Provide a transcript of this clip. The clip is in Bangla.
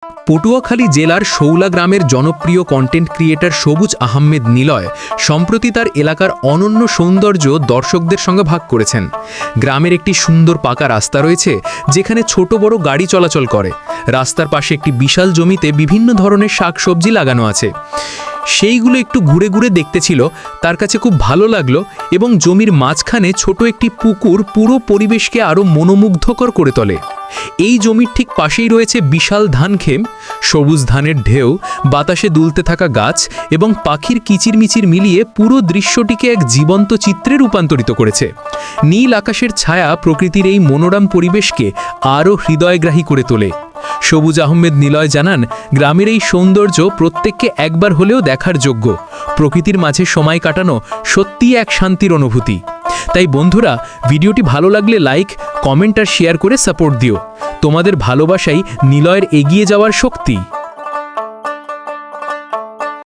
পটুয়াখালী জেলার শৌলা গ্রামের জনপ্রিয় কন্টেন্ট ক্রিয়েটর সবুজ আহমেদ নিলয় সম্প্রতি তার এলাকার অনন্য সৌন্দর্য দর্শকদের সঙ্গে ভাগ করেছেন। গ্রামের একটি সুন্দর পাকা রাস্তা রয়েছে যেখানে ছোট বড় গাড়ি চলাচল করে। রাস্তার পাশে একটি বিশাল জমিতে বিভিন্ন ধরনের শাকসবজি লাগানো আছে। সেইগুলো একটু ঘুরে ঘুরে দেখতেছিল, তার কাছে খুব ভালো লাগলো এবং জমির মাঝখানে ছোট একটি পুকুর পুরো পরিবেশকে আরও মনোমুগ্ধকর করে তোলে। এই জমির ঠিক পাশেই রয়েছে বিশাল ধানক্ষেত, সবুজ ধানের ঢেউ, বাতাসে দুলতে থাকা গাছ এবং পাখির কিচিরমিচির মিলিয়ে পুরো দৃশ্যটিকে এক জীবন্ত চিত্রে রূপান্তরিত করেছে। নীল আকাশের ছায়া প্রকৃতির এই মনোরম পরিবেশকে আরও হৃদয়গ্রাহী করে তোলে। সবুজ আহমেদ নিলয় জানান, গ্রামের এই সৌন্দর্য প্রত্যেককে একবার হলেও দেখার যোগ্য। প্রকৃতির মাঝে সময় কাটানো সত্যিই এক শান্তির অনুভূতি। তাই বন্ধুরা, ভিডিওটি ভালো লাগলে লাইক, কমেন্ট আর শেয়ার করে সাপোর্ট দিও। তোমাদের ভালোবাসাই নিলয়ের এগিয়ে যাওয়ার শক্তি।